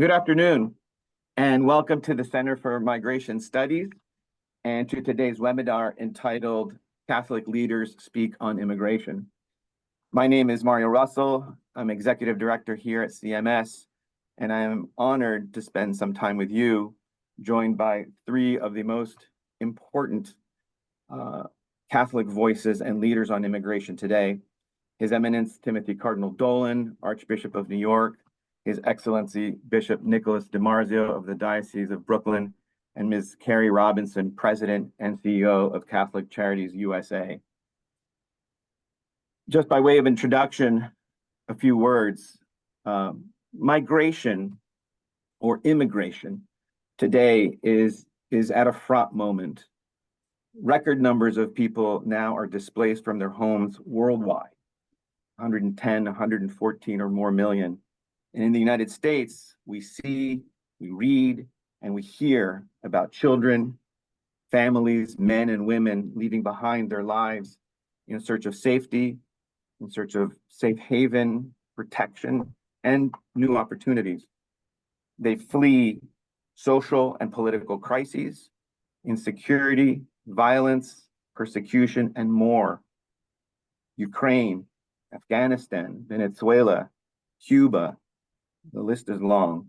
Good afternoon, and welcome to the Center for Migration Studies and to today's webinar entitled Catholic Leaders Speak on Immigration. My name is Mario Russell. I'm Executive Director here at CMS, and I am honored to spend some time with you, joined by three of the most important Catholic voices and leaders on immigration today. His Eminence, Timothy Cardinal Dolan, Archbishop of New York, His Excellency Bishop Nicholas DiMarzio of the Diocese of Brooklyn, and Ms. Kerry Robinson, President and CEO of Catholic Charities USA. Just by way of introduction, a few words. Migration or immigration today is at a fraught moment. Record numbers of people now are displaced from their homes worldwide, 110, 114 or more million. And in the United States, we see, we read, and we hear about children, families, men and women leaving behind their lives in search of safety, in search of safe haven, protection, and new opportunities. They flee social and political crises, insecurity, violence, persecution, and more. Ukraine, Afghanistan, Venezuela, Cuba, the list is long.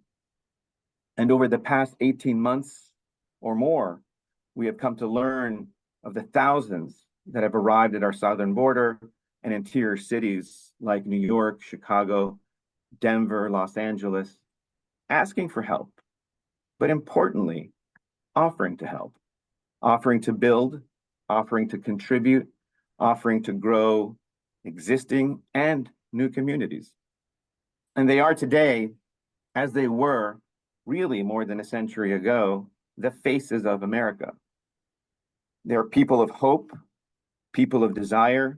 And over the past 18 months or more, we have come to learn of the thousands that have arrived at our southern border and interior cities like New York, Chicago, Denver, Los Angeles, asking for help, but importantly, offering to help, offering to build, offering to contribute, offering to grow existing and new communities. And they are today, as they were really more than a century ago, the faces of America. They're people of hope, people of desire,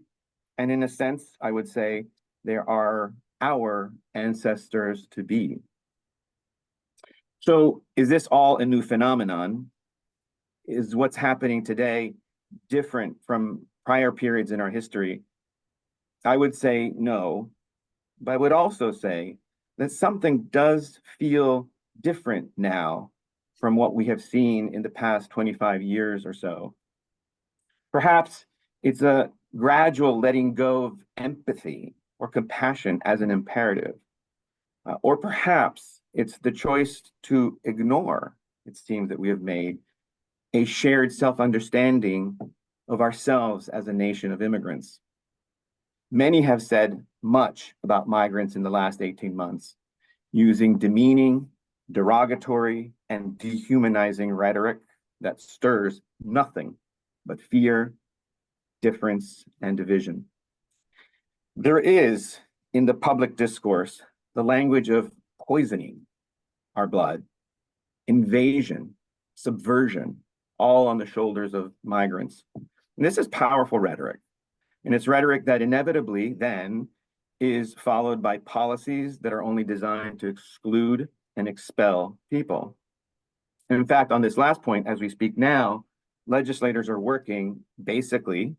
and in a sense, I would say, they are our ancestors to be. So is this all a new phenomenon? Is what's happening today different from prior periods in our history? I would say no, but I would also say that something does feel different now from what we have seen in the past 25 years or so. Perhaps it's a gradual letting go of empathy or compassion as an imperative. Or perhaps it's the choice to ignore, it seems that we have made, a shared self-understanding of ourselves as a nation of immigrants. Many have said much about migrants in the last 18 months, using demeaning, derogatory, and dehumanizing rhetoric that stirs nothing but fear, difference, and division. There is, in the public discourse, the language of poisoning our blood, invasion, subversion, all on the shoulders of migrants. And this is powerful rhetoric. And it's rhetoric that inevitably then is followed by policies that are only designed to exclude and expel people. And in fact, on this last point, as we speak now, legislators are working basically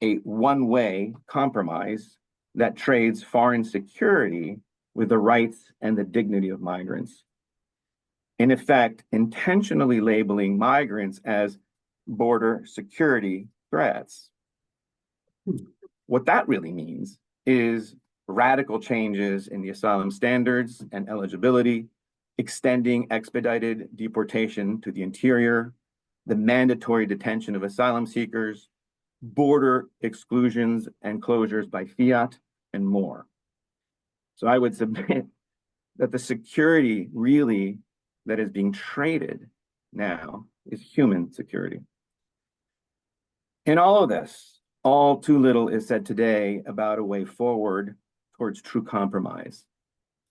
a one-way compromise that trades foreign security with the rights and the dignity of migrants. In effect, intentionally labeling migrants as border security threats. What that really means is radical changes in the asylum standards and eligibility, extending expedited deportation to the interior, the mandatory detention of asylum seekers, border exclusions and closures by fiat, and more. So I would submit that the security really that is being traded now is human security. In all of this, all too little is said today about a way forward towards true compromise,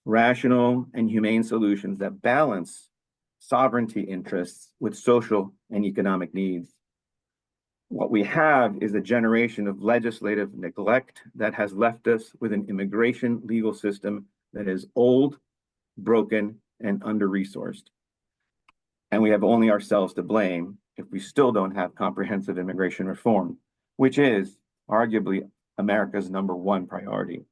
rational and humane solutions that balance sovereignty interests with social and economic needs. What we have is a generation of legislative neglect that has left us with an immigration legal system that is old, broken, and under-resourced. And we have only ourselves to blame if we still don't have comprehensive immigration reform, which is arguably America's #1 priority.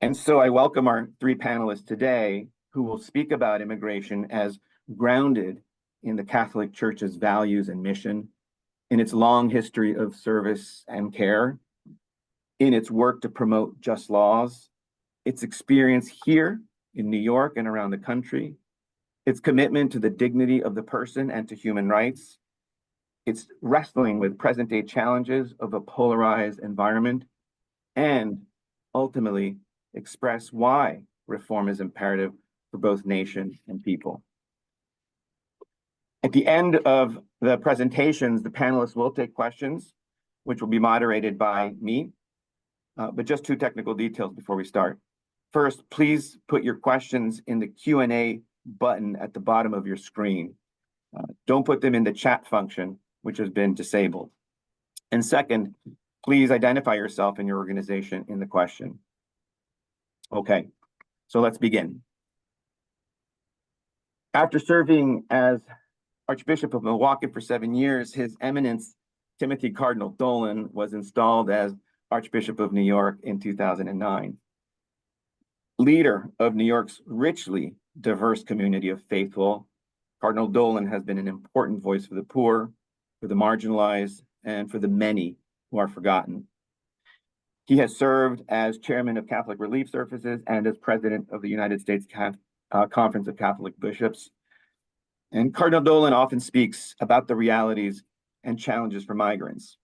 And so I welcome our three panelists today who will speak about immigration as grounded in the Catholic Church's values and mission, in its long history of service and care, in its work to promote just laws, its experience here in New York and around the country, its commitment to the dignity of the person and to human rights, its wrestling with present-day challenges of a polarized environment, and ultimately express why reform is imperative for both nation and people. At the end of the presentations, the panelists will take questions, which will be moderated by me. But just two technical details before we start. First, please put your questions in the Q&A button at the bottom of your screen. Don't put them in the chat function, which has been disabled. And second, please identify yourself and your organization in the question. Okay, so let's begin. After serving as Archbishop of Milwaukee for 7 years, His Eminence, Timothy Cardinal Dolan, was installed as Archbishop of New York in 2009. Leader of New York's richly diverse community of faithful, Cardinal Dolan has been an important voice for the poor, for the marginalized, and for the many who are forgotten. He has served as chairman of Catholic Relief Services and as president of the United States Conference of Catholic Bishops. And Cardinal Dolan often speaks about the realities and challenges for migrants.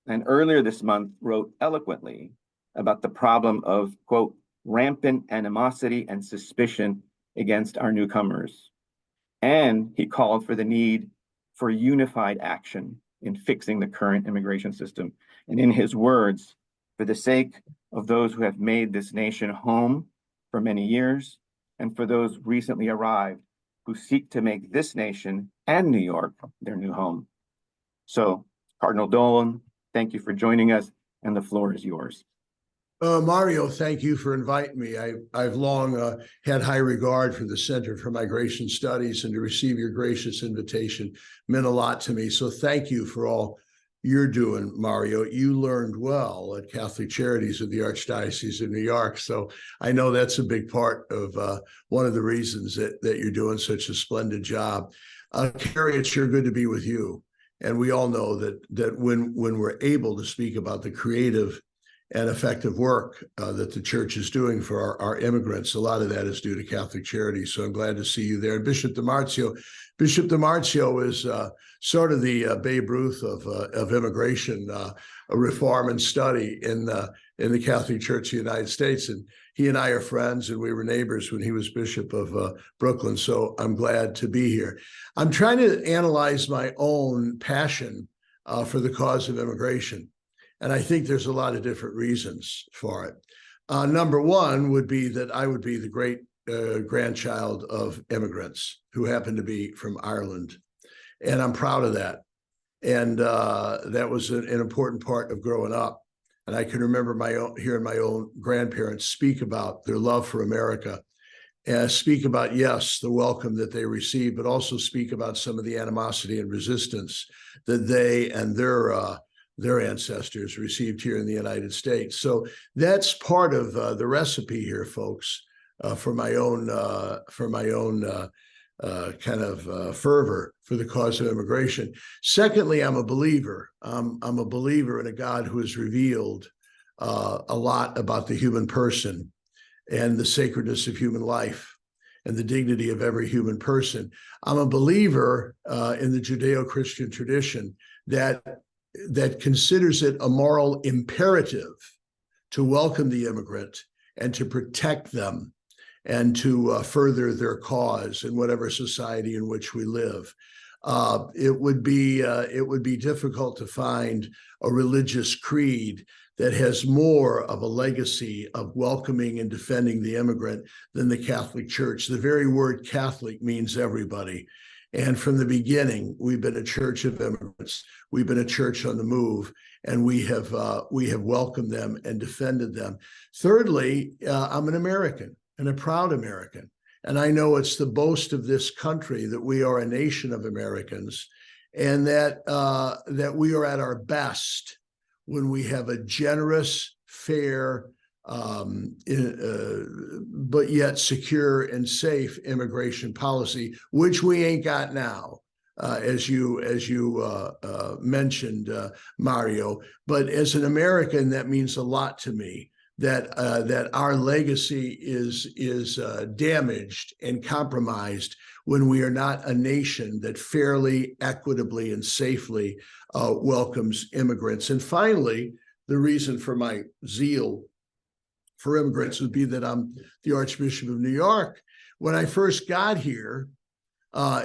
And earlier this month wrote eloquently about the problem of, quote, rampant animosity and suspicion against our newcomers. And he called for the need for unified action in fixing the current immigration system. And in his words, for the sake of those who have made this nation home for many years, and for those recently arrived who seek to make this nation and New York their new home. So, Cardinal Dolan, thank you for joining us, and the floor is yours. Mario, thank you for inviting me. I've long had high regard for the Center for Migration Studies, and to receive your gracious invitation meant a lot to me. So thank you for all you're doing, Mario. You learned well at Catholic Charities of the Archdiocese of New York. So I know that's a big part of one of the reasons that you're doing such a splendid job. Kerry, it's sure good to be with you. And we all know that when we're able to speak about the creative and effective work that the church is doing for our immigrants, a lot of that is due to Catholic Charities. So I'm glad to see you there. And Bishop DiMarzio is sort of the Babe Ruth of immigration reform and study in the Catholic Church of the United States. And he and I are friends, and we were neighbors when he was Bishop of Brooklyn. So I'm glad to be here. I'm trying to analyze my own passion for the cause of immigration. And I think there's a lot of different reasons for it. Number one would be that I would be the great grandchild of immigrants who happen to be from Ireland. And I'm proud of that. And that was an important part of growing up. And I can remember hearing my own grandparents speak about their love for America, and speak about, yes, the welcome that they received, but also speak about some of the animosity and resistance that they and their ancestors received here in the United States. So that's part of the recipe here, folks, for my own kind of fervor for the cause of immigration. Secondly, I'm a believer. I'm a believer in a God who has revealed a lot about the human person and the sacredness of human life and the dignity of every human person. I'm a believer in the Judeo-Christian tradition that considers it a moral imperative to welcome the immigrant and to protect them and to further their cause in whatever society in which we live. It would be difficult to find a religious creed that has more of a legacy of welcoming and defending the immigrant than the Catholic Church. The very word Catholic means everybody. And from the beginning, we've been a church of immigrants. We've been a church on the move, and we have welcomed them and defended them. Thirdly, I'm an American and a proud American. And I know it's the boast of this country that we are a nation of Americans, and that we are at our best when we have a generous, fair, but yet secure and safe immigration policy, which we ain't got now, as you mentioned, Mario. But as an American, that means a lot to me that our legacy is damaged and compromised when we are not a nation that fairly, equitably, and safely welcomes immigrants. And finally, the reason for my zeal for immigrants would be that I'm the Archbishop of New York. When I first got here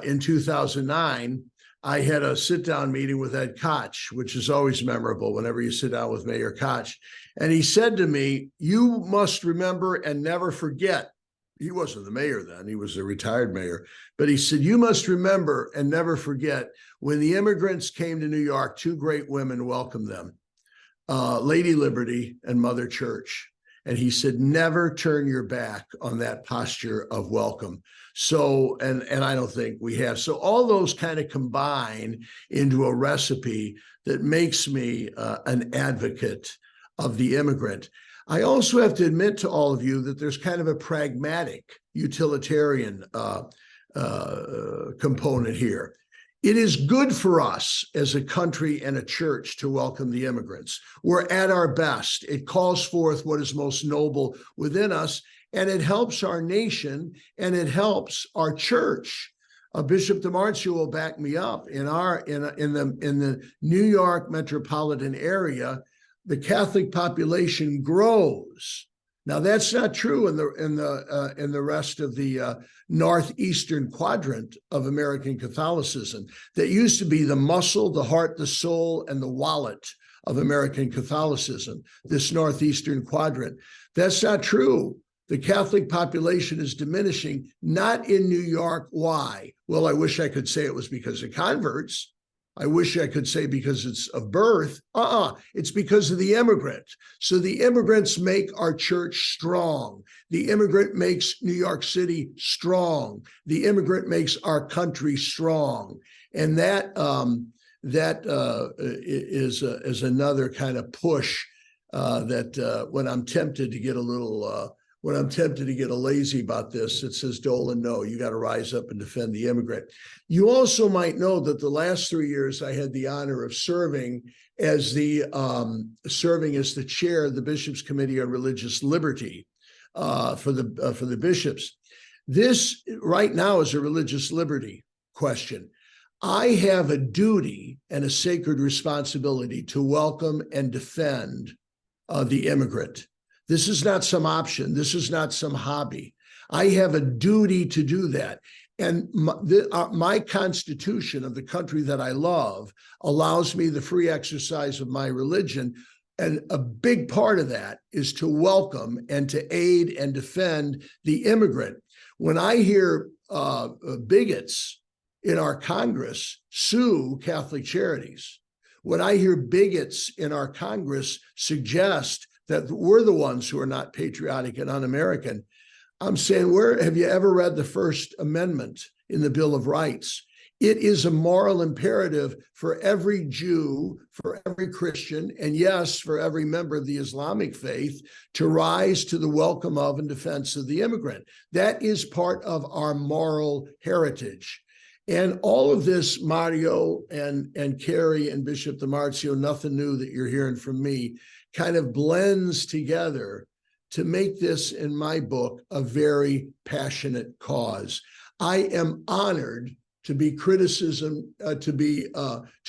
in 2009, I had a sit-down meeting with Ed Koch, which is always memorable whenever you sit down with Mayor Koch. And he said to me, "You must remember and never forget." He wasn't the mayor then, he was a retired mayor. But he said, "You must remember and never forget when the immigrants came to New York, two great women welcomed them, Lady Liberty and Mother Church." And he said, "Never turn your back on that posture of welcome." So, and I don't think we have. So all those kind of combine into a recipe that makes me an advocate of the immigrant. I also have to admit to all of you that there's kind of a pragmatic utilitarian component here. It is good for us as a country and a church to welcome the immigrants. We're at our best. It calls forth what is most noble within us, and it helps our nation, and it helps our church. Bishop DeMarzio will back me up. In the New York metropolitan area, the Catholic population grows. Now that's not true in the rest of the northeastern quadrant of American Catholicism. That used to be the muscle, the heart, the soul, and the wallet of American Catholicism. This northeastern quadrant. That's not true. The Catholic population is diminishing, not in New York. Why? Well, I wish I could say it was because of converts. I wish I could say because it's of birth. It's because of the immigrant. So the immigrants make our church strong. The immigrant makes New York City strong. The immigrant makes our country strong. And that is another kind of push that when I'm tempted to get a little when I'm tempted to get a lazy about this, it says, "Dolan, no, you got to rise up and defend the immigrant." You also might know that the last 3 years I had the honor of serving as the chair of the Bishops' Committee on Religious Liberty for the bishops. This right now is a religious liberty question. I have a duty and a sacred responsibility to welcome and defend the immigrant. This is not some option. This is not some hobby. I have a duty to do that. And my constitution of the country that I love allows me the free exercise of my religion. And a big part of that is to welcome and to aid and defend the immigrant. When I hear bigots in our Congress sue Catholic Charities, when I hear bigots in our Congress suggest that we're the ones who are not patriotic and un-American, I'm saying, where have you ever read the First Amendment in the Bill of Rights? It is a moral imperative for every Jew, for every Christian, and yes, for every member of the Islamic faith to rise to the welcome of and defense of the immigrant. That is part of our moral heritage. And all of this, Mario and Kerry and Bishop DiMarzio, nothing new that you're hearing from me, kind of blends together to make this, in my book, a very passionate cause. I am honored to be to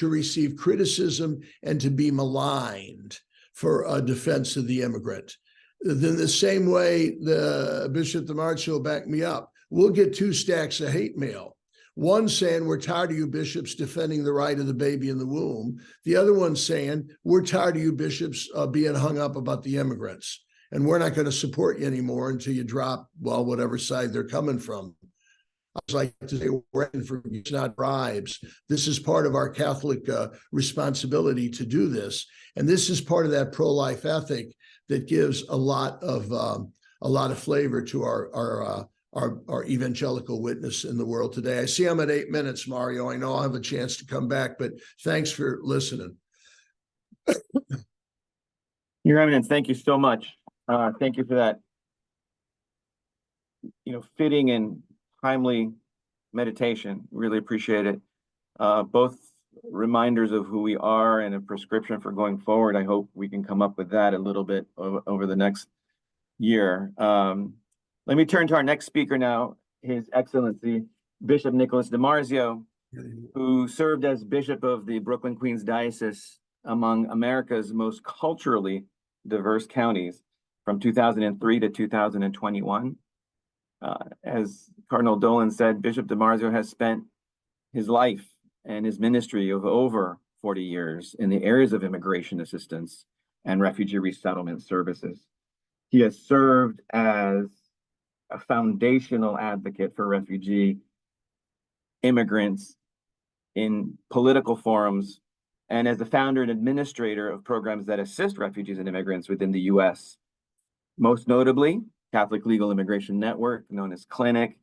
receive criticism and to be maligned for a defense of the immigrant. Then the same way the Bishop DiMarzio backed me up, we'll get 2 stacks of hate mail. One saying, "We're tired of you bishops defending the right of the baby in the womb." The other one saying, "We're tired of you bishops being hung up about the immigrants, and we're not going to support you anymore until you drop, well, whatever side they're coming from." I was like to say, we're in for gifts, not bribes. This is part of our Catholic responsibility to do this. And this is part of that pro-life ethic that gives a lot of flavor to our evangelical witness in the world today. I see I'm at 8 minutes, Mario. I know I'll have a chance to come back, but thanks for listening. Your Eminence, thank you so much. Thank you for that, fitting and timely meditation. Really appreciate it. Both reminders of who we are and a prescription for going forward. I hope we can come up with that a little bit over the next year. Let me turn to our next speaker now, His Excellency Bishop Nicholas DiMarzio, who served as Bishop of the Brooklyn Queens Diocese among America's most culturally diverse counties from 2003 to 2021. As Cardinal Dolan said, Bishop DiMarzio has spent his life and his ministry of over 40 years in the areas of immigration assistance and refugee resettlement services. He has served as a foundational advocate for refugee immigrants in political forums and as the founder and administrator of programs that assist refugees and immigrants within the US. Most notably, Catholic Legal Immigration Network, known as CLINIC.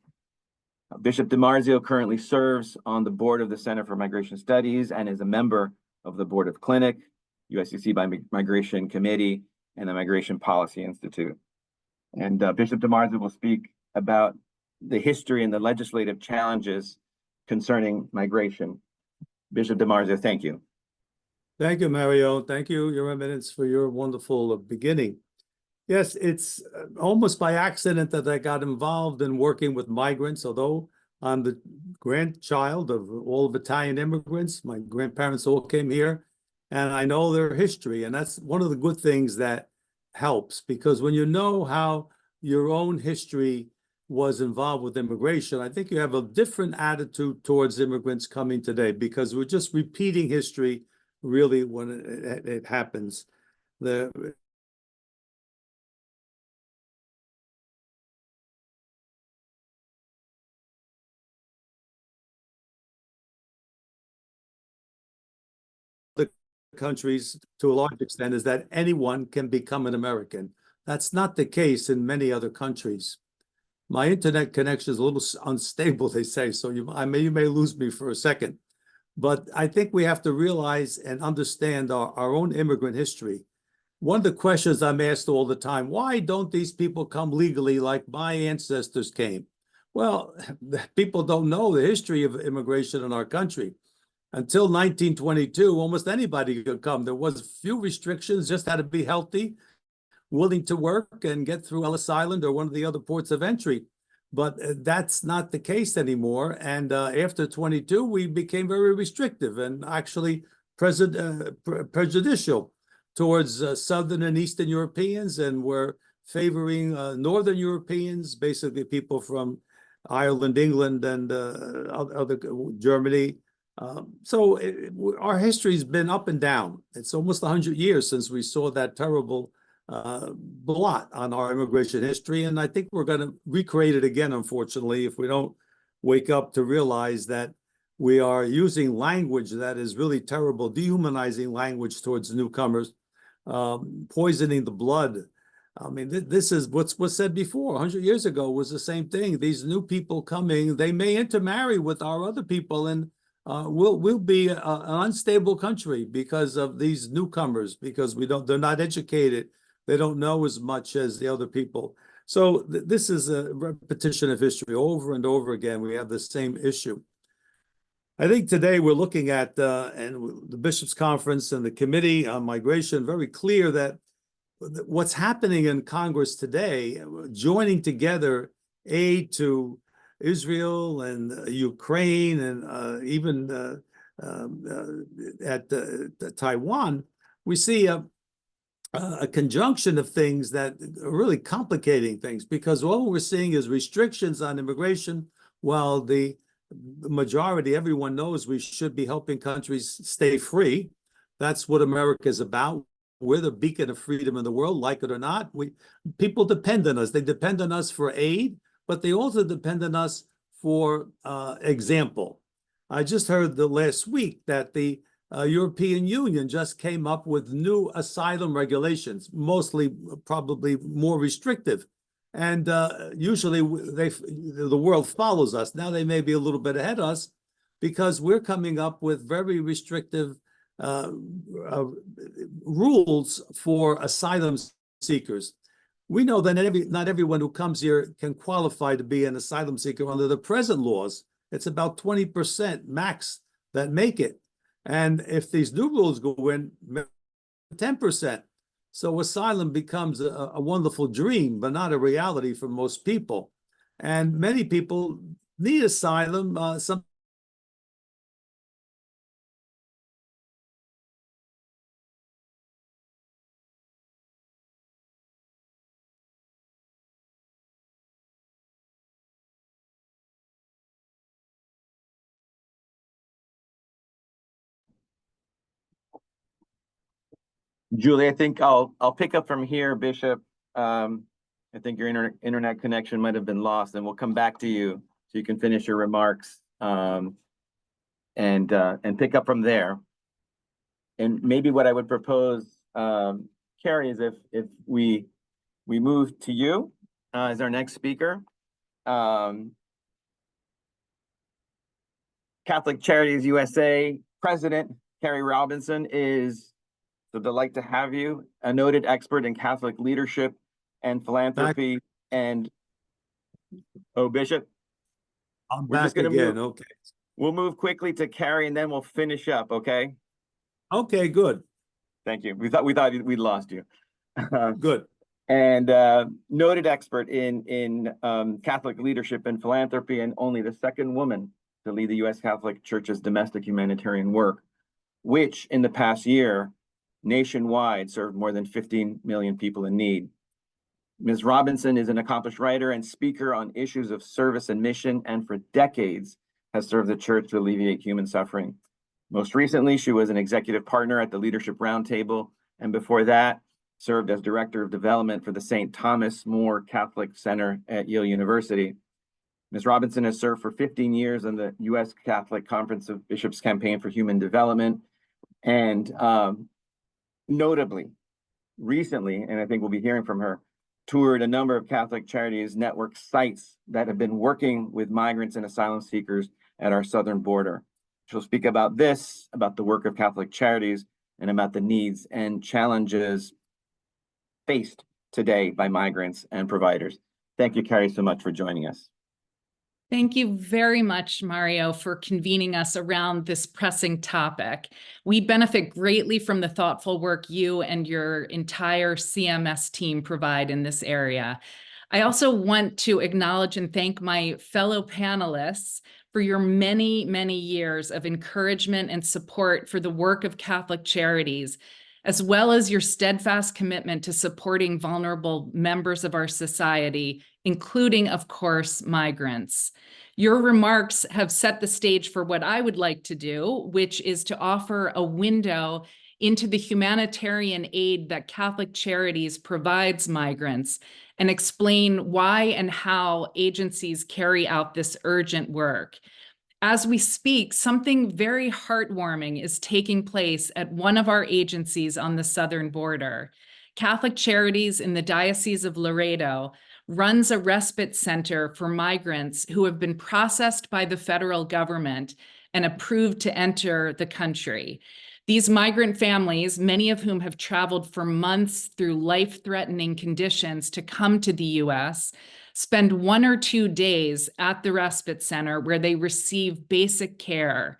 Bishop DiMarzio currently serves on the board of the Center for Migration Studies and is a member of the board of CLINIC, USCC by Migration Committee, and the Migration Policy Institute. And Bishop DiMarzio will speak about the history and the legislative challenges concerning migration. Bishop DiMarzio, thank you. Thank you, Mario. Thank you, Your Eminence, for your wonderful beginning. Yes, it's almost by accident that I got involved in working with migrants, although I'm the grandchild of all of Italian immigrants. My grandparents all came here, and I know their history. And that's one of the good things that helps, because when you know how your own history was involved with immigration, I think you have a different attitude towards immigrants coming today, because we're just repeating history really when it happens. The countries, to a large extent, is that anyone can become an American. That's not the case in many other countries. My internet connection is a little unstable, they say, so you may lose me for a second. But I think we have to realize and understand our own immigrant history. One of the questions I'm asked all the time, why don't these people come legally like my ancestors came? Well, people don't know the history of immigration in our country. Until 1922, almost anybody could come. There was few restrictions, just had to be healthy, willing to work and get through Ellis Island or one of the other ports of entry. But that's not the case anymore. And after 22, we became very restrictive and actually prejudicial towards Southern and Eastern Europeans, and we're favoring Northern Europeans, basically people from Ireland, England, and other Germany. So our history's been up and down. It's almost 100 years since we saw that terrible blot on our immigration history. And I think we're going to recreate it again, unfortunately, if we don't wake up to realize that we are using language that is really terrible, dehumanizing language towards newcomers, poisoning the blood. I mean, this is what's said before. 100 years ago was the same thing. These new people coming, they may intermarry with our other people, and we'll be an unstable country because of these newcomers, because they're not educated. They don't know as much as the other people. So this is a repetition of history over and over again. We have the same issue. I think today we're looking at, and the Bishops' Conference and the Committee on Migration, very clear that what's happening in Congress today, joining together aid to Israel and Ukraine and even at Taiwan, we see a conjunction of things that are really complicating things, because all we're seeing is restrictions on immigration, while the majority, everyone knows we should be helping countries stay free. That's what America is about. We're the beacon of freedom in the world, like it or not. People depend on us. They depend on us for aid, but they also depend on us for example. I just heard last week that the European Union just came up with new asylum regulations, mostly probably more restrictive. And usually the world follows us. Now they may be a little bit ahead of us, because we're coming up with very restrictive rules for asylum seekers. We know that not everyone who comes here can qualify to be an asylum seeker under the present laws. It's about 20% max that make it. And if these new rules go in, 10%. So asylum becomes a wonderful dream, but not a reality for most people. And many people need asylum. Some Julie, I think I'll pick up from here, Bishop. I think your internet connection might have been lost, and we'll come back to you so you can finish your remarks and pick up from there. And maybe what I would propose, Kerry, is if we move to you as our next speaker. Catholic Charities USA President Kerry Robinson is a delight to have you, a noted expert in Catholic leadership and philanthropy. And Bishop, I'm we're just back gonna again. move. Okay. We'll move quickly to Kerry and then we'll finish up. Okay. Okay, good. Thank you. We thought we'd lost you. Good. And noted expert in Catholic leadership and philanthropy, and only the second woman to lead the U.S. Catholic Church's domestic humanitarian work, which in the past year, nationwide, served more than 15 million people in need. Ms. Robinson is an accomplished writer and speaker on issues of service and mission, and for decades has served the Church to alleviate human suffering. Most recently, she was an executive partner at the Leadership Roundtable, and before that, served as Director of Development for the St. Thomas More Catholic Center at Yale University. Ms. Robinson has served for 15 years on the U.S. Catholic Conference of Bishops Campaign for Human Development, and notably, recently, and I think we'll be hearing from her, toured a number of Catholic Charities network sites that have been working with migrants and asylum seekers at our southern border. She'll speak about this, about the work of Catholic Charities, and about the needs and challenges faced today by migrants and providers. Thank you, Kerry, so much for joining us. Thank you very much, Mario, for convening us around this pressing topic. We benefit greatly from the thoughtful work you and your entire CMS team provide in this area. I also want to acknowledge and thank my fellow panelists for your many, many years of encouragement and support for the work of Catholic Charities, as well as your steadfast commitment to supporting vulnerable members of our society, including, of course, migrants. Your remarks have set the stage for what I would like to do, which is to offer a window into the humanitarian aid that Catholic Charities provides migrants and explain why and how agencies carry out this urgent work. As we speak, something very heartwarming is taking place at one of our agencies on the southern border. Catholic Charities in the Diocese of Laredo runs a respite center for migrants who have been processed by the federal government and approved to enter the country. These migrant families, many of whom have traveled for months through life-threatening conditions to come to the U.S., spend 1 or 2 days at the respite center where they receive basic care.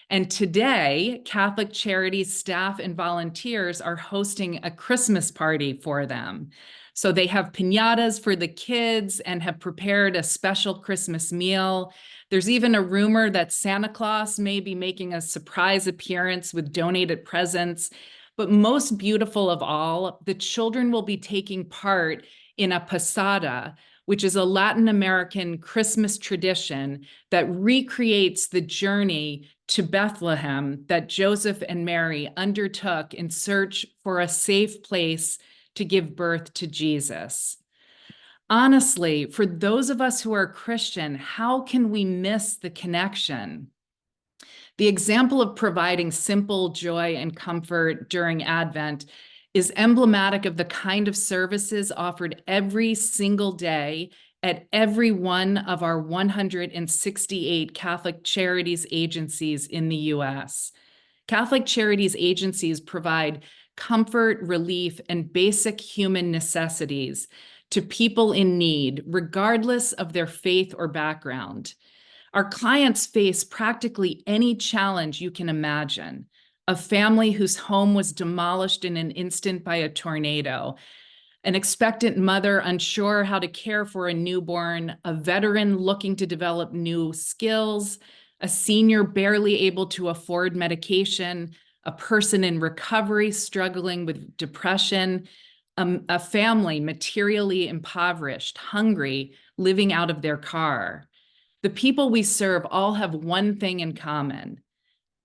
And today, Catholic Charities staff and volunteers are hosting a Christmas party for them. So they have piñatas for the kids and have prepared a special Christmas meal. There's even a rumor that Santa Claus may be making a surprise appearance with donated presents. But most beautiful of all, the children will be taking part in a posada, which is a Latin American Christmas tradition that recreates the journey to Bethlehem that Joseph and Mary undertook in search for a safe place to give birth to Jesus. Honestly, for those of us who are Christian, how can we miss the connection? The example of providing simple joy and comfort during Advent is emblematic of the kind of services offered every single day at every one of our 168 Catholic Charities agencies in the U.S. Catholic Charities agencies provide comfort, relief, and basic human necessities to people in need, regardless of their faith or background. Our clients face practically any challenge you can imagine. A family whose home was demolished in an instant by a tornado, an expectant mother unsure how to care for a newborn, a veteran looking to develop new skills, a senior barely able to afford medication, a person in recovery struggling with depression, a family materially impoverished, hungry, living out of their car. The people we serve all have one thing in common.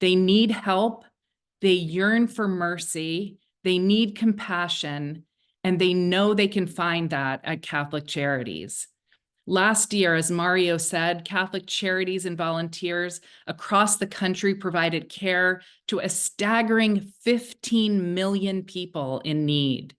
They need help, they yearn for mercy, they need compassion, and they know they can find that at Catholic Charities. Last year, as Mario said, Catholic Charities and volunteers across the country provided care to a staggering 15 million people in need.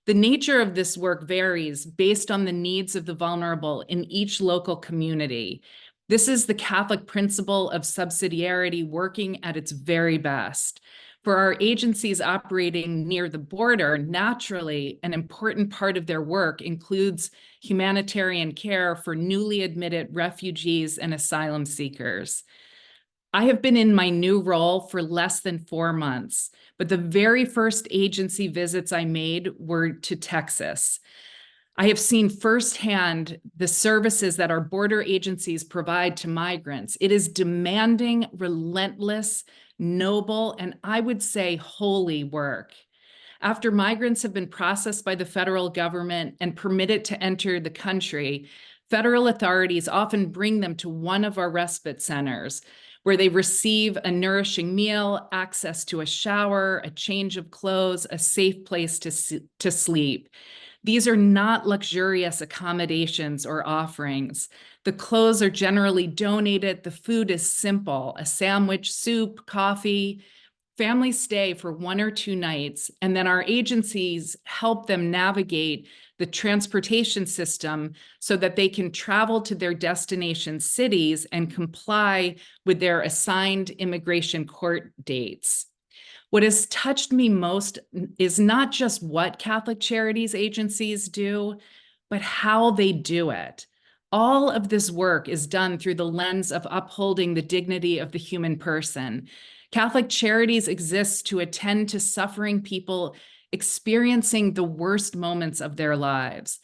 The nature of this work varies based on the needs of the vulnerable in each local community. This is the Catholic principle of subsidiarity working at its very best. For our agencies operating near the border, naturally, an important part of their work includes humanitarian care for newly admitted refugees and asylum seekers. I have been in my new role for less than 4 months, but the very first agency visits I made were to Texas. I have seen firsthand the services that our border agencies provide to migrants. It is demanding, relentless, noble, and I would say holy work. After migrants have been processed by the federal government and permitted to enter the country, federal authorities often bring them to one of our respite centers, where they receive a nourishing meal, access to a shower, a change of clothes, a safe place to sleep. These are not luxurious accommodations or offerings. The clothes are generally donated. The food is simple: a sandwich, soup, coffee. Families stay for 1 or 2 nights, and then our agencies help them navigate the transportation system so that they can travel to their destination cities and comply with their assigned immigration court dates. What has touched me most is not just what Catholic Charities agencies do, but how they do it. All of this work is done through the lens of upholding the dignity of the human person. Catholic Charities exists to attend to suffering people experiencing the worst moments of their lives.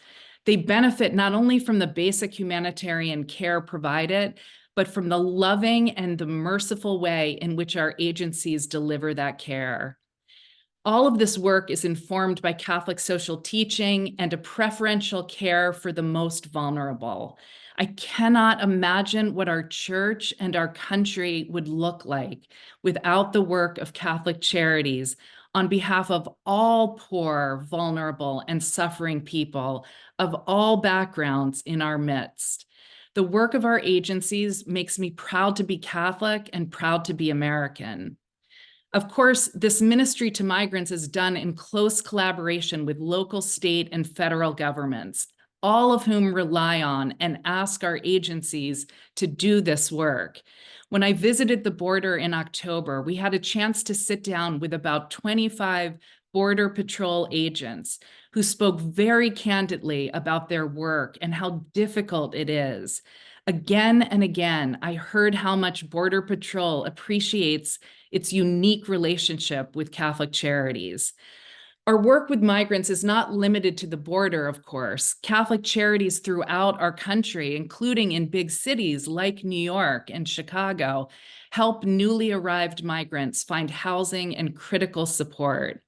They benefit not only from the basic humanitarian care provided, but from the loving and the merciful way in which our agencies deliver that care. All of this work is informed by Catholic social teaching and a preferential care for the most vulnerable. I cannot imagine what our church and our country would look like without the work of Catholic Charities on behalf of all poor, vulnerable, and suffering people of all backgrounds in our midst. The work of our agencies makes me proud to be Catholic and proud to be American. Of course, this ministry to migrants is done in close collaboration with local, state, and federal governments, all of whom rely on and ask our agencies to do this work. When I visited the border in October, we had a chance to sit down with about 25 Border Patrol agents who spoke very candidly about their work and how difficult it is. Again and again, I heard how much Border Patrol appreciates its unique relationship with Catholic Charities. Our work with migrants is not limited to the border, of course. Catholic Charities throughout our country, including in big cities like New York and Chicago, help newly arrived migrants find housing and critical support.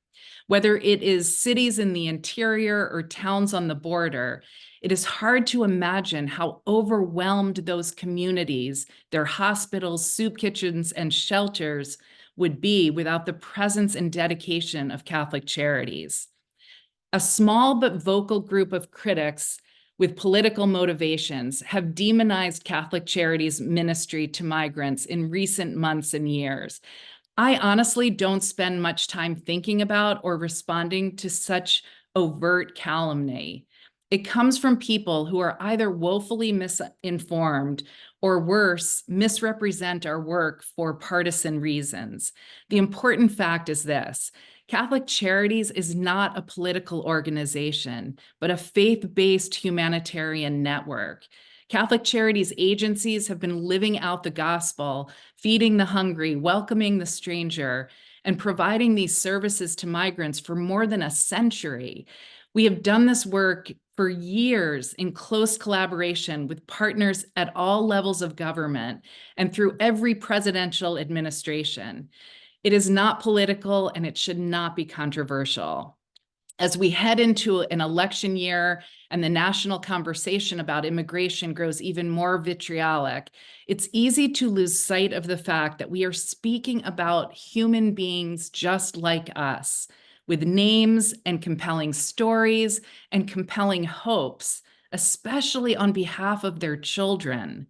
Whether it is cities in the interior or towns on the border, it is hard to imagine how overwhelmed those communities, their hospitals, soup kitchens, and shelters would be without the presence and dedication of Catholic Charities. A small but vocal group of critics with political motivations have demonized Catholic Charities' ministry to migrants in recent months and years. I honestly don't spend much time thinking about or responding to such overt calumny. It comes from people who are either woefully misinformed or worse, misrepresent our work for partisan reasons. The important fact is this: Catholic Charities is not a political organization, but a faith-based humanitarian network. Catholic Charities agencies have been living out the gospel, feeding the hungry, welcoming the stranger, and providing these services to migrants for more than a century. We have done this work for years in close collaboration with partners at all levels of government and through every presidential administration. It is not political and it should not be controversial. As we head into an election year and the national conversation about immigration grows even more vitriolic, it's easy to lose sight of the fact that we are speaking about human beings just like us, with names and compelling stories and compelling hopes, especially on behalf of their children.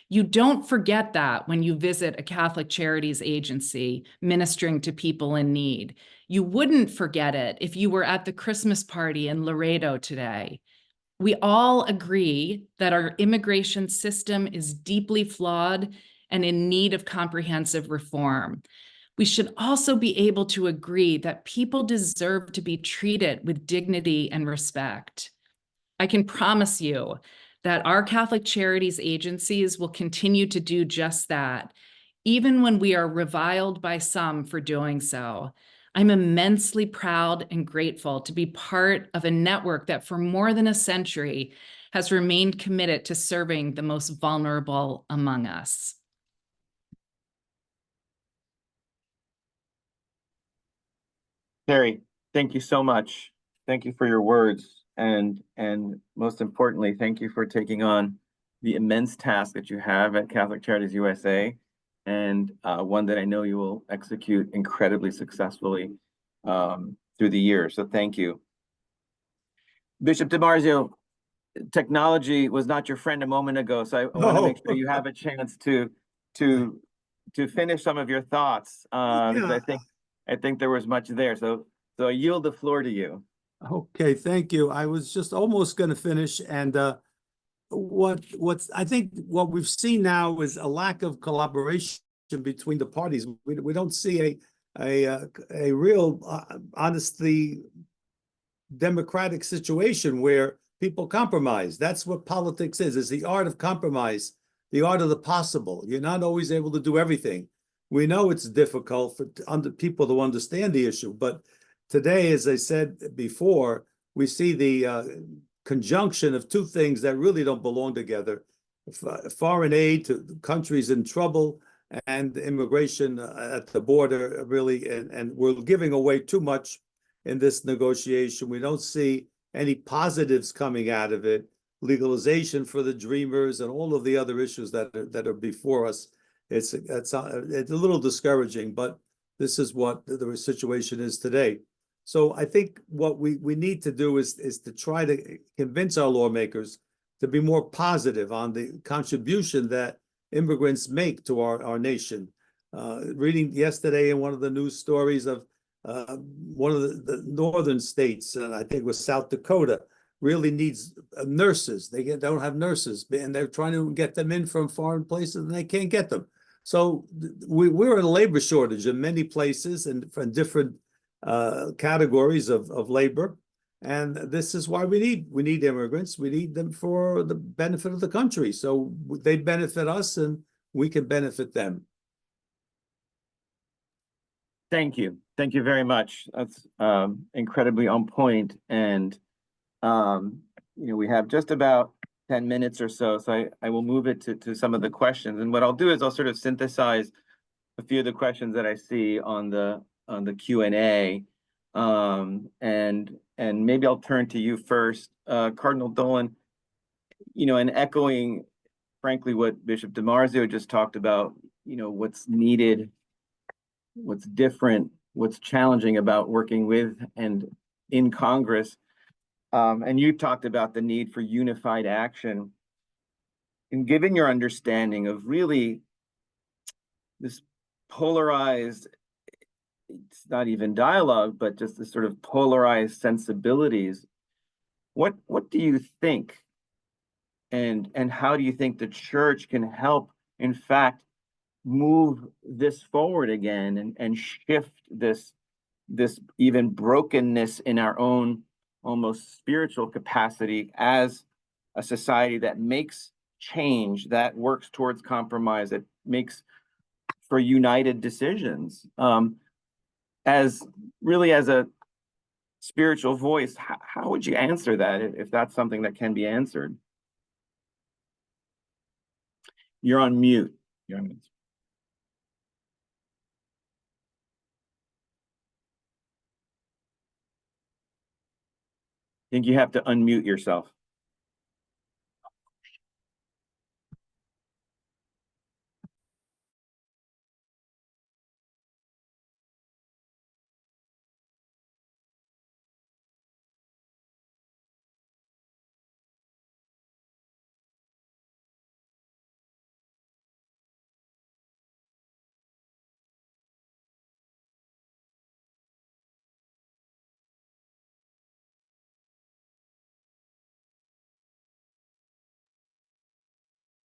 You don't forget that when you visit a Catholic Charities agency ministering to people in need. You wouldn't forget it if you were at the Christmas party in Laredo today. We all agree that our immigration system is deeply flawed and in need of comprehensive reform. We should also be able to agree that people deserve to be treated with dignity and respect. I can promise you that our Catholic Charities agencies will continue to do just that, even when we are reviled by some for doing so. I'm immensely proud and grateful to be part of a network that for more than a century has remained committed to serving the most vulnerable among us. Kerry, thank you so much. Thank you for your words. And most importantly, thank you for taking on the immense task that you have at Catholic Charities USA, and one that I know you will execute incredibly successfully through the years. So thank you. Bishop DiMarzio, technology was not your friend a moment ago, so I want to make sure you have a chance to finish some of your thoughts, because I think there was much there. So I yield the floor to you. Okay, thank you. I was just almost going to finish, and I think what we've seen now is a lack of collaboration between the parties. We don't see a real, honestly, democratic situation where people compromise. That's what politics is. It's the art of compromise, the art of the possible. You're not always able to do everything. We know it's difficult for people to understand the issue, but today, as I said before, we see the conjunction of two things that really don't belong together: foreign aid to countries in trouble and immigration at the border, really, and we're giving away too much in this negotiation. We don't see any positives coming out of it. Legalization for the dreamers and all of the other issues that are before us. It's a little discouraging, but this is what the situation is today. So I think what we need to do is to try to convince our lawmakers to be more positive on the contribution that immigrants make to our nation. Reading yesterday in one of the news stories of one of the northern states, and I think it was South Dakota, really needs nurses. They don't have nurses, and they're trying to get them in from foreign places, and they can't get them. So we're in a labor shortage in many places and from different categories of labor, and this is why we need immigrants. We need them for the benefit of the country, so they benefit us and we can benefit them. Thank you very much. That's incredibly on point. And we have just about 10 minutes or so, so I will move it to some of the questions. And what I'll do is I'll sort of synthesize a few of the questions that I see on the Q&A, and maybe I'll turn to you first, Cardinal Dolan. And echoing, frankly, what Bishop DiMarzio just talked about. What's needed, what's different, what's challenging about working with and in Congress. And you talked about the need for unified action. And given your understanding of really this polarized, it's not even dialogue, but just this sort of polarized sensibilities, what do you think? And how do you think the church can help, in fact, move this forward again and shift this this even brokenness in our own almost spiritual capacity as a society that makes change, that works towards compromise, that makes for united decisions. As a spiritual voice, how would you answer that if that's something that can be answered? You're on mute. You're on mute. I think you have to unmute yourself.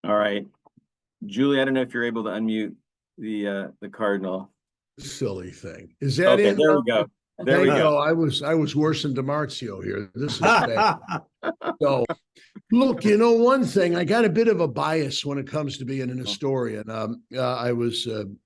All right, Julie, I don't know if you're able to unmute the cardinal. Silly thing. Is that Okay, it? there we go. There we go. I was worse than DiMarzio here. This is bad. So, look, one thing, I got a bit of a bias when it comes to being an historian. I was an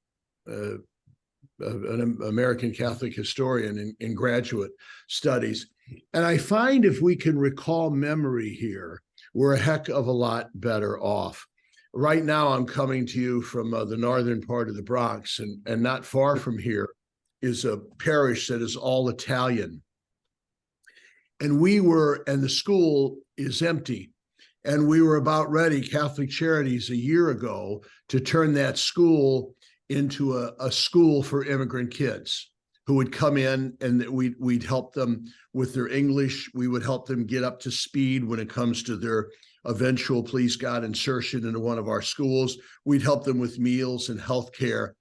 American Catholic historian in graduate studies. And I find if we can recall memory here, we're a heck of a lot better off. Right now, I'm coming to you from the northern part of the Bronx, and not far from here is a parish that is all Italian. And the school is empty. And we were about ready, Catholic Charities, a year ago, to turn that school into a school for immigrant kids who would come in, and we'd help them with their English. We would help them get up to speed when it comes to their eventual, please God, insertion into one of our schools. We'd help them with meals and health care.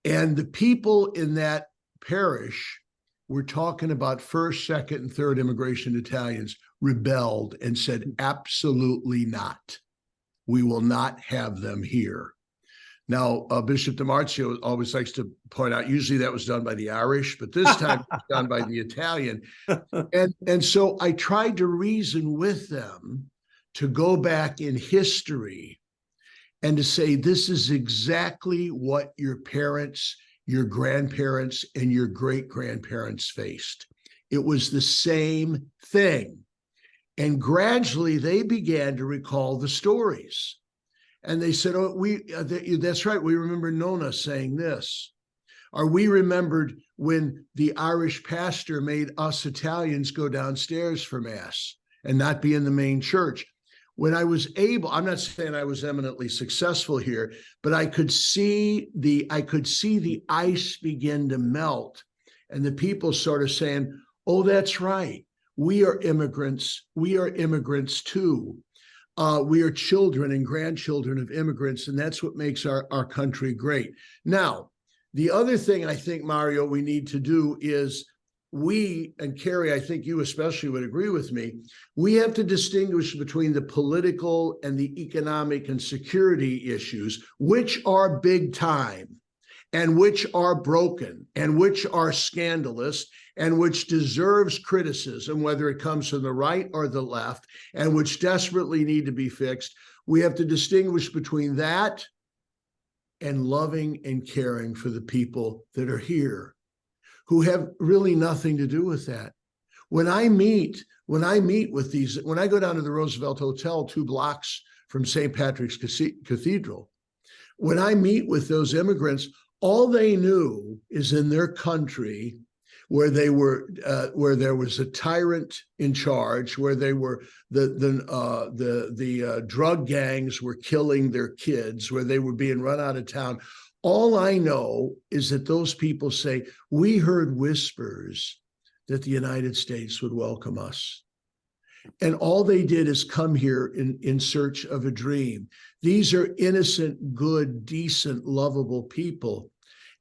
And the people in that parish, we're talking about first, second, and third immigration Italians, rebelled and said, absolutely not. We will not have them here. Now, Bishop DiMarzio always likes to point out, usually that was done by the Irish, but this time it was done by the Italian. And so I tried to reason with them to go back in history and to say, this is exactly what your parents, your grandparents, and your great-grandparents faced. It was the same thing. And gradually they began to recall the stories. And they said, oh, that's right. We remember Nona saying this. Or we remembered when the Irish pastor made us Italians go downstairs for Mass and not be in the main church. When I was able, I'm not saying I was eminently successful here, but I could see the ice begin to melt, and the people sort of saying, oh, that's right. We are immigrants. We are immigrants too. We are children and grandchildren of immigrants, and that's what makes our country great. Now, the other thing I think, Mario, we need to do is and Kerry, I think you especially would agree with me, we have to distinguish between the political and the economic and security issues, which are big time and which are broken and which are scandalous and which deserves criticism, whether it comes from the right or the left, and which desperately need to be fixed. We have to distinguish between that and loving and caring for the people that are here, who have really nothing to do with that. When I meet with these, when I go down to the Roosevelt Hotel 2 blocks from St. Patrick's Cathedral, when I meet with those immigrants, all they knew is in their country where there was a tyrant in charge, where they were the drug gangs were killing their kids, where they were being run out of town. All I know is that those people say, we heard whispers that the United States would welcome us. And all they did is come here in search of a dream. These are innocent, good, decent, lovable people.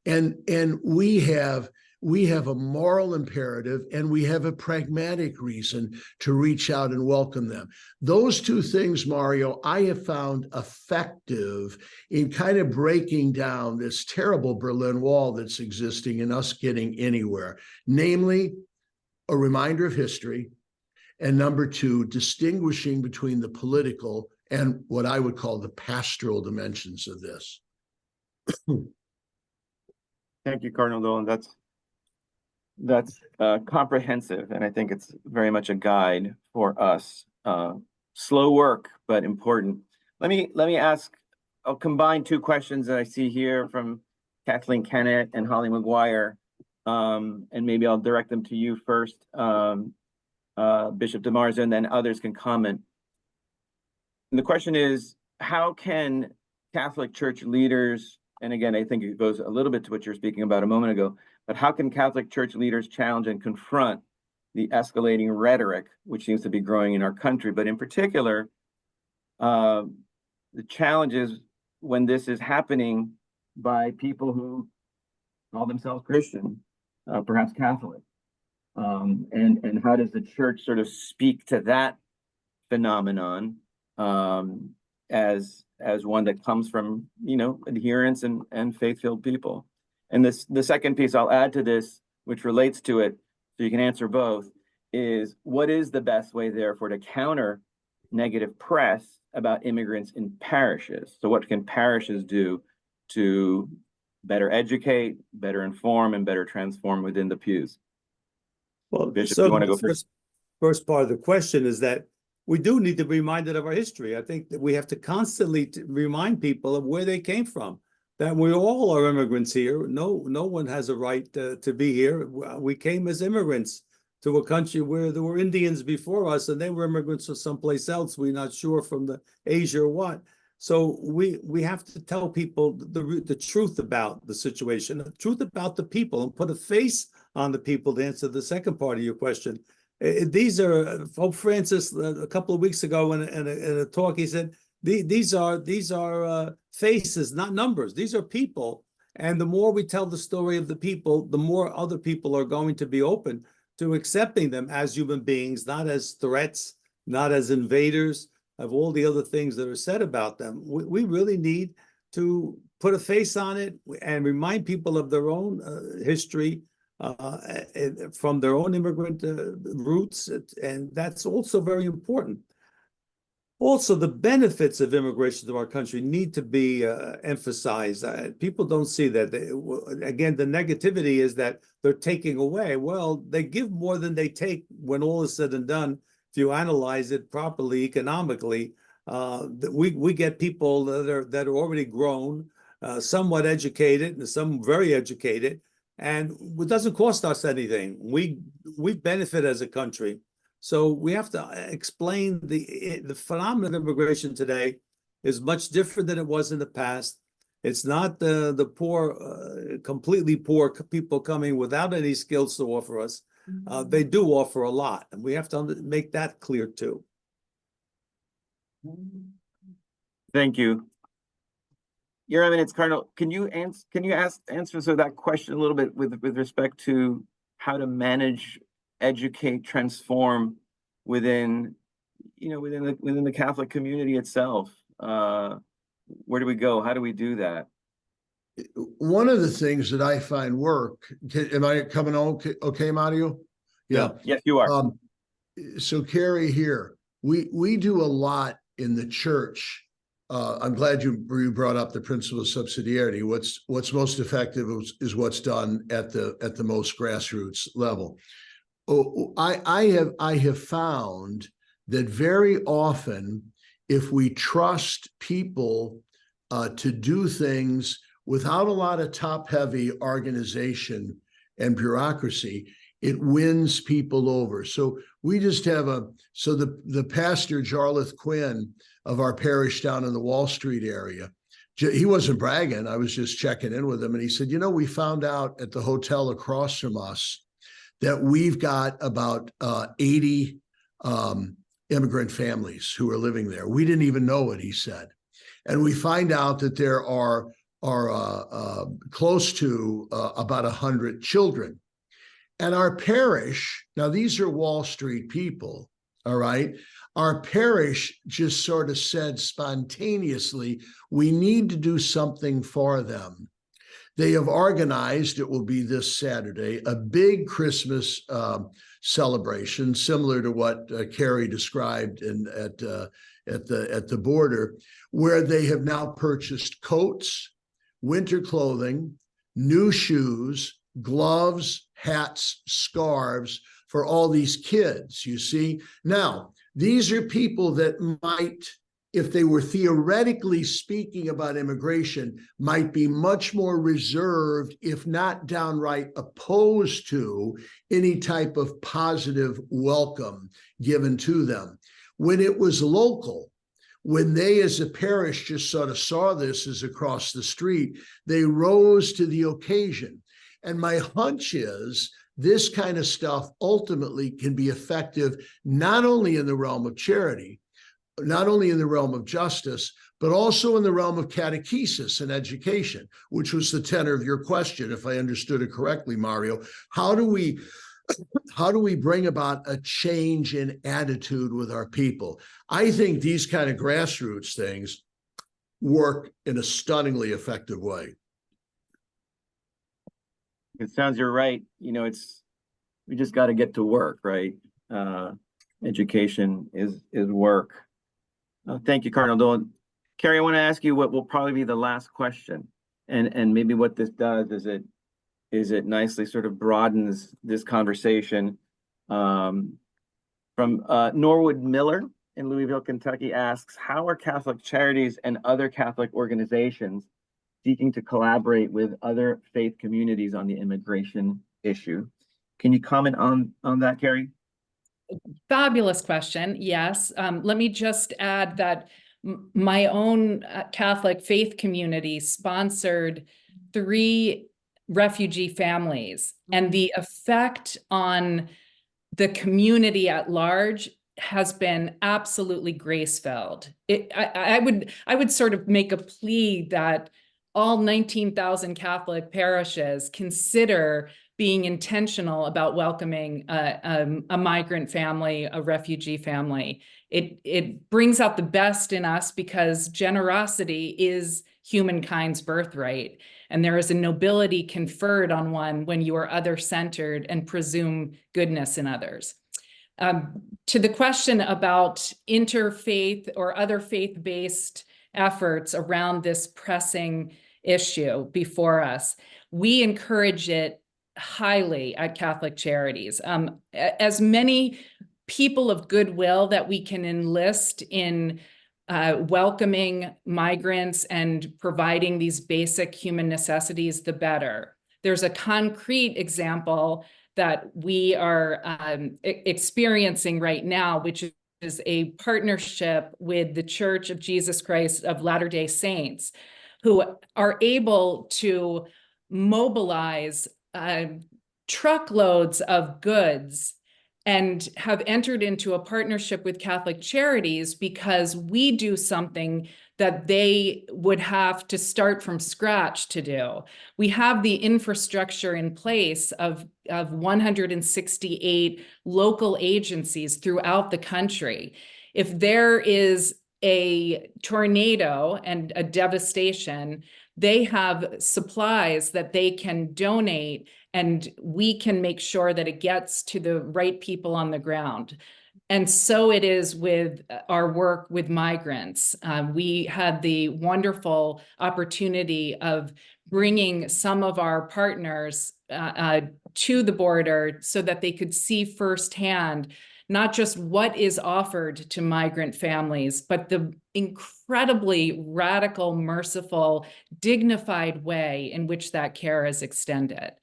And we have we have a moral imperative and we have a pragmatic reason to reach out and welcome them. Those two things, Mario, I have found effective in kind of breaking down this terrible Berlin Wall that's existing and us getting anywhere, namely a reminder of history, and number two, distinguishing between the political and what I would call the pastoral dimensions of this. Thank you, Cardinal Dolan. That's comprehensive, and I think it's very much a guide for us. Slow work, but important. Let me ask. I'll combine two questions that I see here from Kathleen Kennett and Holly McGuire, and maybe I'll direct them to you first, Bishop DeMarzio, and then others can comment. And the question is, how can Catholic Church leaders, and again, I think it goes a little bit to what you were speaking about a moment ago, but how can Catholic Church leaders challenge and confront the escalating rhetoric, which seems to be growing in our country, but in particular, the challenges when this is happening by people who call themselves Christian, perhaps Catholic, and how does the church sort of speak to that phenomenon as one that comes from, you know, adherents and faith-filled people? And the second piece I'll add to this, which relates to it, so you can answer both, is what is the best way, therefore, to counter negative press about immigrants in parishes? So what can parishes do to better educate, better inform, and better transform within the pews? Well, Bishop, so you want to go first? First part of the question is that we do need to be reminded of our history. I think that we have to constantly remind people of where they came from, that we all are immigrants here. No one has a right to be here. We came as immigrants to a country where there were Indians before us, and they were immigrants from someplace else. We're not sure from the Asia or what. So we have to tell people the truth about the situation, the truth about the people, and put a face on the people to answer the second part of your question. These are Pope Francis a couple of weeks ago in a talk. He said these are faces, not numbers. These are people, and the more we tell the story of the people, the more other people are going to be open to accepting them as human beings, not as threats, not as invaders of all the other things that are said about them. We really need to put a face on it and remind people of their own history, from their own immigrant roots, and that's also very important. Also, the benefits of immigration to our country need to be emphasized. People don't see that. Again, the negativity is that they're taking away. Well, they give more than they take when all is said and done. If you analyze it properly economically, we get people that are already grown, somewhat educated, and some very educated, and it doesn't cost us anything. We benefit as a country. So we have to explain the phenomenon of immigration today is much different than it was in the past. It's not the poor, completely poor people coming without any skills to offer us. They do offer a lot, and we have to make that clear too. Thank you. Your Eminence, Cardinal, can you answer so that question a little bit with respect to how to manage, educate, transform within the Catholic community itself? Where do we go? How do we do that? One of the things that I find work, am I coming okay, Mario? Yeah. Yes, you are. So Kerry here, we do a lot in the church. I'm glad you brought up the principle of subsidiarity. What's most effective is what's done at the most grassroots level. I have found that very often, if we trust people to do things without a lot of top-heavy organization and bureaucracy, it wins people over. So we just have the pastor, Jarlath Quinn, of our parish down in the Wall Street area, he wasn't bragging. I was just checking in with him. And he said, we found out at the hotel across from us that we've got about 80 immigrant families who are living there. We didn't even know it, he said. And we find out that there are close to about 100 children And our parish, now these are Wall Street people, all right? Our parish just sort of said spontaneously, we need to do something for them. They have organized, it will be this Saturday, a big Christmas celebration, similar to what Kerry described at the border, where they have now purchased coats, winter clothing, new shoes, gloves, hats, scarves for all these kids, you see. Now, these are people that might, if they were theoretically speaking about immigration, might be much more reserved, if not downright opposed to any type of positive welcome given to them. When it was local, when they as a parish just sort of saw this as across the street, they rose to the occasion. And my hunch is this kind of stuff ultimately can be effective not only in the realm of charity, not only in the realm of justice, but also in the realm of catechesis and education, which was the tenor of your question, if I understood it correctly, Mario. How do we bring about a change in attitude with our people? I think these kind of grassroots things work in a stunningly effective way. It sounds you're right. You know, we just got to get to work, right? Education is work. Thank you, Cardinal Dolan. Kerry, I want to ask you what will probably be the last question, and maybe what this does is it nicely sort of broadens this conversation. From Norwood Miller in Louisville, Kentucky asks, how are Catholic Charities and other Catholic organizations seeking to collaborate with other faith communities on the immigration issue? Can you comment on that, Kerry? Fabulous question. Yes. Let me just add that my own Catholic faith community sponsored 3 refugee families, and the effect on the community at large has been absolutely grace-filled. I would sort of make a plea that all 19,000 Catholic parishes consider being intentional about welcoming a migrant family, a refugee family. It brings out the best in us because generosity is humankind's birthright. And there is a nobility conferred on one when you are other-centered and presume goodness in others. To the question about interfaith or other faith-based efforts around this pressing issue before us, we encourage it highly at Catholic Charities. As many people of goodwill that we can enlist in welcoming migrants and providing these basic human necessities, the better. There's a concrete example that we are experiencing right now, which is a partnership with the Church of Jesus Christ of Latter-day Saints, who are able to mobilize truckloads of goods and have entered into a partnership with Catholic Charities because we do something that they would have to start from scratch to do. We have the infrastructure in place of 168 local agencies throughout the country. If there is a tornado and a devastation, they have supplies that they can donate, and we can make sure that it gets to the right people on the ground. And so it is with our work with migrants. We had the wonderful opportunity of bringing some of our partners to the border so that they could see firsthand not just what is offered to migrant families, but the incredibly radical, merciful, dignified way in which that care is extended.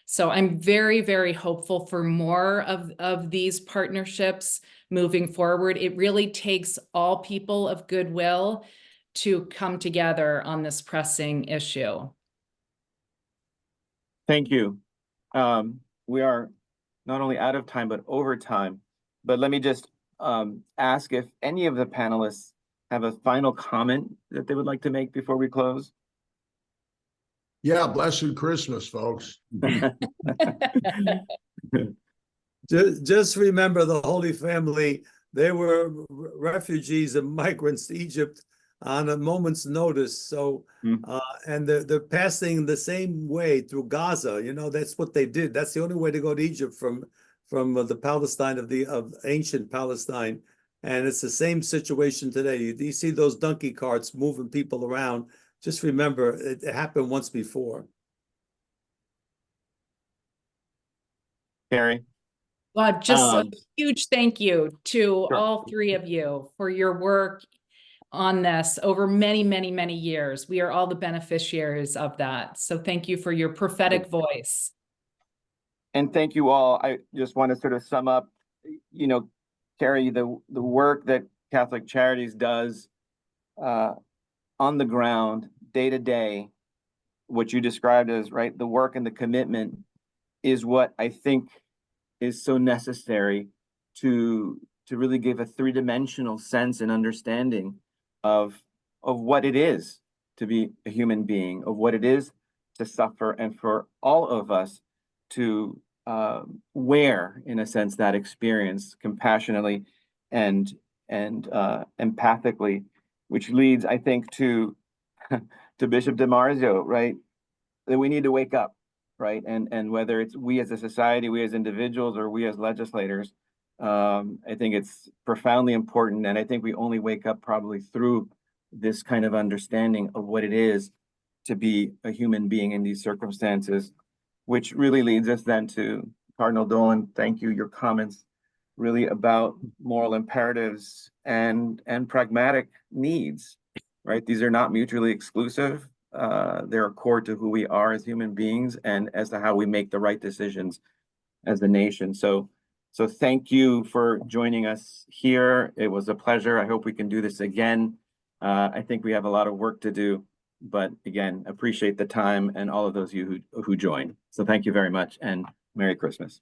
So I'm very, very hopeful for more of these partnerships moving forward. It really takes all people of goodwill to come together on this pressing issue. Thank you. We are not only out of time, but over time. But let me just ask if any of the panelists have a final comment that they would like to make before we close. Yeah, blessed Christmas, folks. Just remember the Holy Family, they were refugees and migrants to Egypt on a moment's notice. So, and they're passing the same way through Gaza. You know, that's what they did. That's the only way to go to Egypt from the Palestine of ancient Palestine. And it's the same situation today. You see those donkey carts moving people around. Just remember, it happened once before. Kerry. Well, just a huge thank you to Sure. all three of you for your work on this over many, many, many years. We are all the beneficiaries of that. So thank you for your prophetic voice. And thank you all. I just want to sort of sum up, you know, Kerry, the work that Catholic Charities does on the ground, day to day, what you described as, right, the work and the commitment is what I think is so necessary to really give a three-dimensional sense and understanding of what it is to be a human being, of what it is to suffer, and for all of us to wear, in a sense, that experience compassionately and empathically, which leads, I think, to Bishop DiMarzio, right? That we need to wake up, right? And whether it's we as a society, we as individuals, or we as legislators, I think it's profoundly important. And I think we only wake up probably through this kind of understanding of what it is to be a human being in these circumstances, which really leads us then to Cardinal Dolan. Thank you. Your comments really about moral imperatives and pragmatic needs, right? These are not mutually exclusive. They're core to who we are as human beings and as to how we make the right decisions as a nation. So thank you for joining us here. It was a pleasure. I hope we can do this again. I think we have a lot of work to do, but again, appreciate the time and all of those of you who joined. So thank you very much and Merry Christmas.